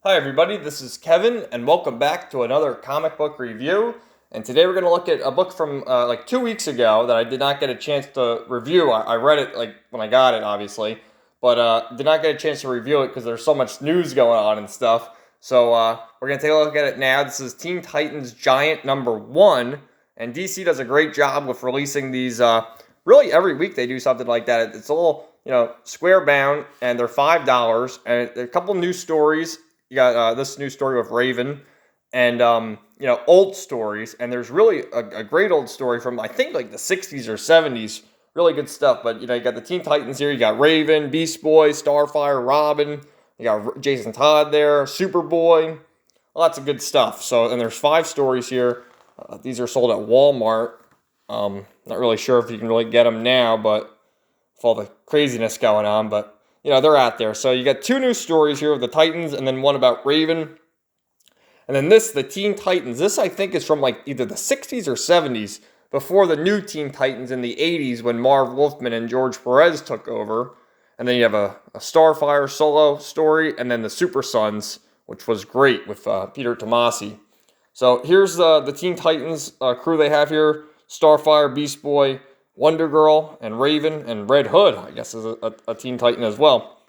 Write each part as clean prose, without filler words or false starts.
Hi everybody, this is Kevin, and welcome back to another comic book review. And today we're going to look at a book from like 2 weeks ago that I did not get a chance to review. I read it like when I got it, obviously, but did not get a chance to review it because there's so much news going on and stuff. So we're going to take a look at it now. This is Teen Titans Giant #1, and DC does a great job with releasing these. Really, every week they do something like that. It's all square bound, and they're $5, and a couple new stories. You got this new story with Raven, and old stories, and there's really a great old story from I think like the 60s or 70s. Really good stuff. But you got the Teen Titans here. You got Raven, Beast Boy, Starfire, Robin. You got Jason Todd there, Superboy. Lots of good stuff. So, and there's 5 stories here. These are sold at Walmart. Not really sure if you can really get them now, but with all the craziness going on, but they're out there. So you got 2 new stories here of the Titans, and then one about Raven. And then the Teen Titans. This, I think, is from like either the 60s or 70s, before the new Teen Titans in the 80s when Marv Wolfman and George Perez took over. And then you have a Starfire solo story, and then the Super Sons, which was great with Peter Tomasi. So here's the Teen Titans crew they have here. Starfire, Beast Boy, Wonder Girl, and Raven, and Red Hood, I guess, is a Teen Titan as well.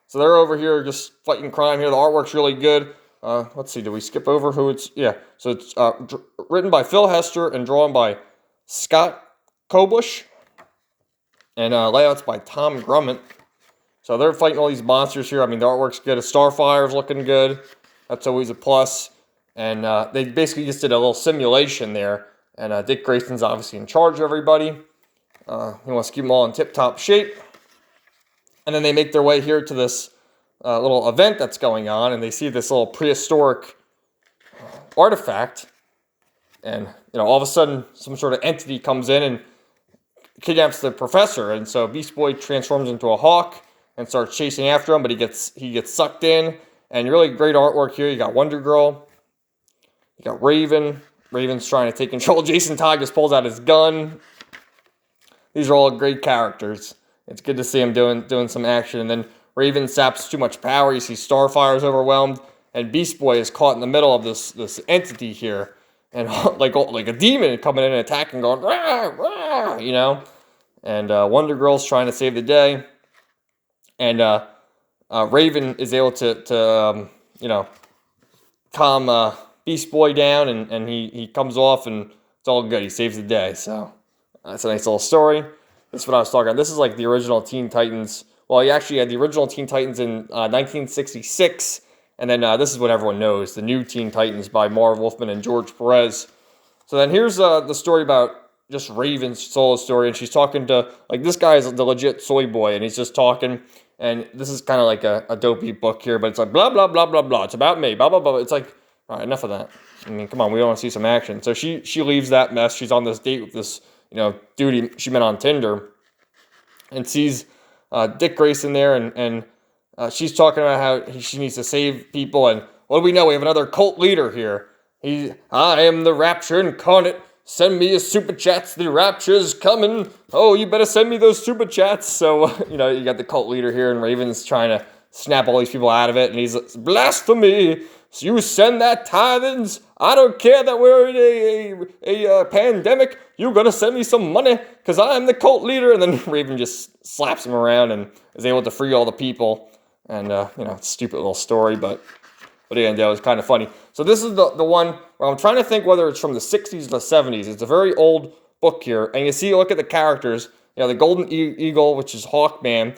So they're over here just fighting crime here. The artwork's really good. Let's see, did we skip over who it's... Yeah, so it's written by Phil Hester and drawn by Scott Koblish. And layouts by Tom Grummett. So they're fighting all these monsters here. I mean, the artwork's good. Starfire's looking good. That's always a plus. And they basically just did a little simulation there. And Dick Grayson's obviously in charge of everybody. He wants to keep them all in tip-top shape. And then they make their way here to this little event that's going on, and they see this little prehistoric artifact. And, all of a sudden, some sort of entity comes in and kidnaps the professor. And so Beast Boy transforms into a hawk and starts chasing after him, but he gets sucked in. And really great artwork here. You got Wonder Girl. You got Raven. Raven's trying to take control. Jason Todd just pulls out his gun. These are all great characters. It's good to see him doing some action. And then Raven saps too much power. You see Starfire's overwhelmed. And Beast Boy is caught in the middle of this entity here. And like a demon coming in and attacking, going, rah, rah, And Wonder Girl's trying to save the day. And Raven is able to calm Beast Boy down. And he comes off, and it's all good. He saves the day. So that's a nice little story. This is what I was talking about. This is like the original Teen Titans. Well, he actually had the original Teen Titans in 1966. And then this is what everyone knows. The new Teen Titans by Marv Wolfman and George Perez. So then here's the story about just Raven's solo story. And she's talking to, like, this guy is the legit soy boy. And he's just talking. And this is kind of like a dopey book here. But it's like, blah, blah, blah, blah, blah. It's about me, blah, blah, blah. It's like, all right, enough of that. I mean, come on. We want to see some action. So she leaves that mess. She's on this date with this dude she met on Tinder, and sees Dick Grayson there, and she's talking about how she needs to save people, and what do we know? We have another cult leader here. I am the Rapture incarnate. Send me a super chats. The Rapture's coming. Oh, you better send me those super chats. So, you got the cult leader here, and Raven's trying to snap all these people out of it, and he's like, blasphemy. So you send that tithings. I don't care that we're in a pandemic. You're going to send me some money because I'm the cult leader. And then Raven just slaps him around and is able to free all the people. And, stupid little story, but what are you going to do? It was kind of funny. So this is the one where I'm trying to think whether it's from the 60s or the 70s. It's a very old book here. And you see, look at the characters. The Golden Eagle, which is Hawkman.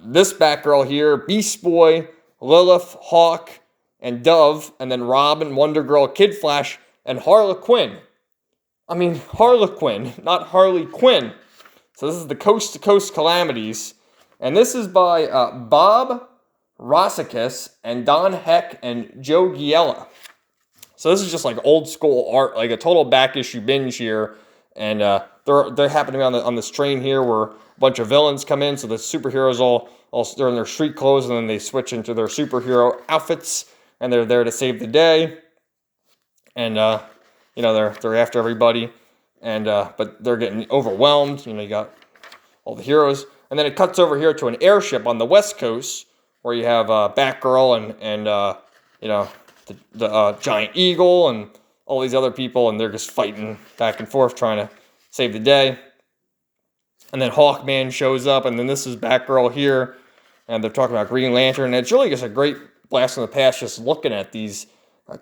This Batgirl here, Beast Boy, Lilith, Hawk, and Dove, and then Robin, Wonder Girl, Kid Flash, and Harlequin. I mean, Harlequin, not Harley Quinn. So this is the Coast to Coast Calamities. And this is by Bob Rossicus and Don Heck and Joe Giella. So this is just like old school art, like a total back issue binge here. And they're happening on this train here where a bunch of villains come in. So the superheroes all they're in their street clothes, and then they switch into their superhero outfits. And they're there to save the day, and they're after everybody, and but they're getting overwhelmed. You got all the heroes, and then it cuts over here to an airship on the West Coast where you have Batgirl and you know, the giant eagle and all these other people, and they're just fighting back and forth trying to save the day. And then Hawkman shows up, and then this is Batgirl here, and they're talking about Green Lantern, and it's really just a great blast from the past just looking at these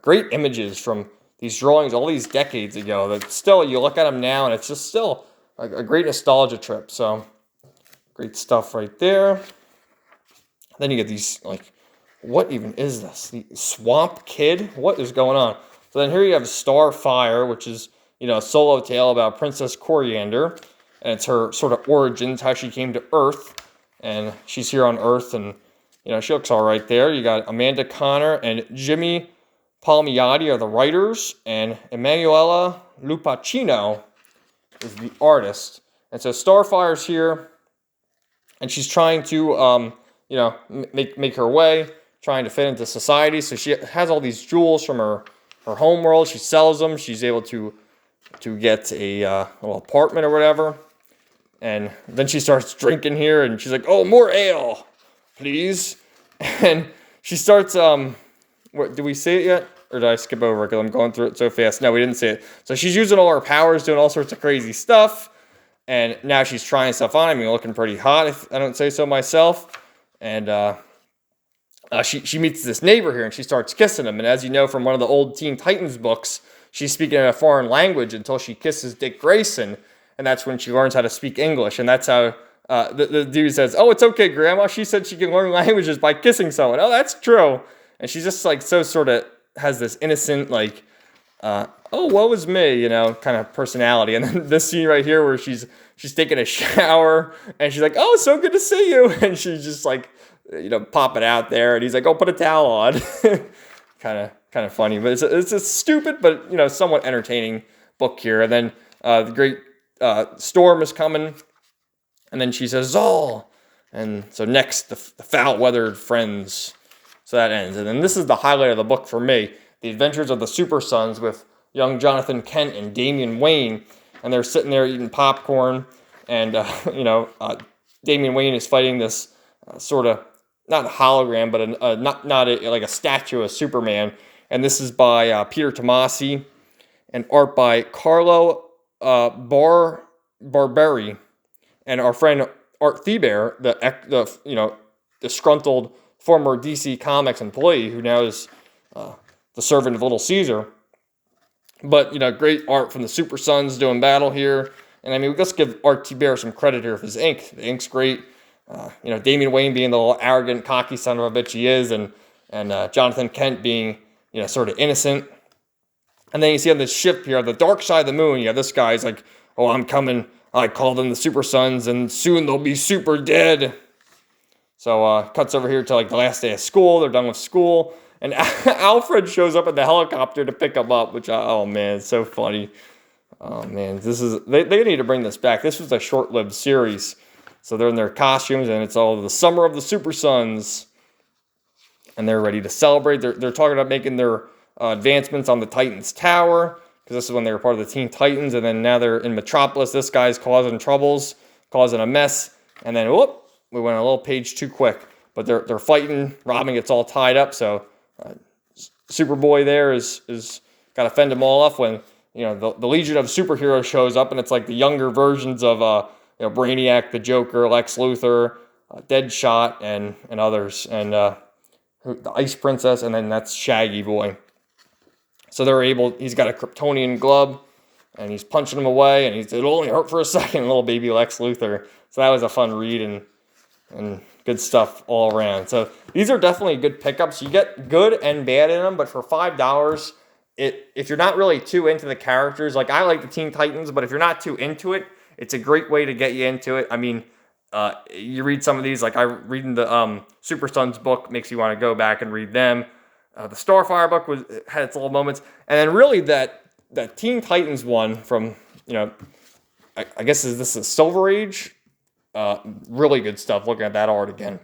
great images from these drawings all these decades ago that still, you look at them now, and it's just still a great nostalgia trip. So, great stuff right there. Then you get these, like, what even is this? The Swamp Kid? What is going on? So then here you have Starfire, which is, a solo tale about Princess Coriander. And it's her sort of origins, how she came to Earth. And she's here on Earth, and, she looks all right there. You got Amanda Connor and Jimmy Palmiotti are the writers, and Emanuela Lupacchino is the artist. And so Starfire's here, and she's trying to, make her way, trying to fit into society. So she has all these jewels from her home world. She sells them. She's able to get a little apartment or whatever. And then she starts drinking here, and she's like, "Oh, more ale, please." And she starts, did we see it yet? Or did I skip over it because I'm going through it so fast? No, we didn't see it. So she's using all her powers, doing all sorts of crazy stuff. And now she's trying stuff on. I mean, looking pretty hot, if I don't say so myself. And she meets this neighbor here, and she starts kissing him. And as you know from one of the old Teen Titans books, she's speaking in a foreign language until she kisses Dick Grayson. And that's when she learns how to speak English. And that's how the dude says, "Oh, it's okay, Grandma. She said she can learn languages by kissing someone." Oh, that's true. And she's just like so sort of has this innocent, like, oh, woe was me, kind of personality. And then this scene right here where she's taking a shower, and she's like, "Oh, so good to see you." And she's just like, pop it out there. And he's like, "Oh, put a towel on." kind of funny. But it's a stupid but, somewhat entertaining book here. And then the great Storm is coming. And then she says, "Zol." And so next, the foul-weathered friends. So that ends. And then this is the highlight of the book for me. The Adventures of the Super Sons with young Jonathan Kent and Damian Wayne. And they're sitting there eating popcorn. And, Damian Wayne is fighting this sort of, not a hologram, but not like a statue of Superman. And this is by Peter Tomasi and art by Carlo Barberi. And our friend Art Thiebair, the disgruntled former DC Comics employee who now is the servant of Little Caesar. But, great art from the Super Sons doing battle here. And, I mean, let's give Art Thiebair some credit here for his ink. The ink's great. Damian Wayne being the little arrogant, cocky son of a bitch he is, and Jonathan Kent being, sort of innocent. And then you see on this ship here, the dark side of the moon, this guy's like, "Oh, I'm coming. I call them the Super Sons, and soon they'll be super dead." So cuts over here to like the last day of school. They're done with school. And Alfred shows up in the helicopter to pick him up, which, oh man, it's so funny. Oh man, they need to bring this back. This was a short-lived series. So they're in their costumes, and it's all the summer of the Super Sons. And they're ready to celebrate. They're talking about making their advancements on the Titans Tower, because this is when they were part of the Teen Titans, and then now they're in Metropolis. This guy's causing troubles, causing a mess, and then, whoop, we went a little page too quick. But they're fighting. Robin gets all tied up, so Superboy there is got to fend them all off when, the Legion of Superheroes shows up, and it's like the younger versions of, Brainiac, the Joker, Lex Luthor, Deadshot, and others, and the Ice Princess, and then that's Shaggy Boy. So he's got a Kryptonian glove, and he's punching him away, and it'll only hurt for a second, little baby Lex Luthor. So that was a fun read, and good stuff all around. So these are definitely good pickups. You get good and bad in them, but for $5, if you're not really too into the characters, like I like the Teen Titans, but if you're not too into it, it's a great way to get you into it. I mean, you read some of these, like I'm reading the Super Sons book, makes you want to go back and read them. The Starfire book had its little moments. And then really that Teen Titans one from, I guess this is Silver Age. Really good stuff looking at that art again.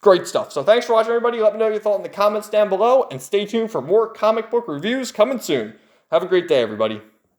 Great stuff. So thanks for watching, everybody. Let me know your thoughts in the comments down below, and stay tuned for more comic book reviews coming soon. Have a great day, everybody.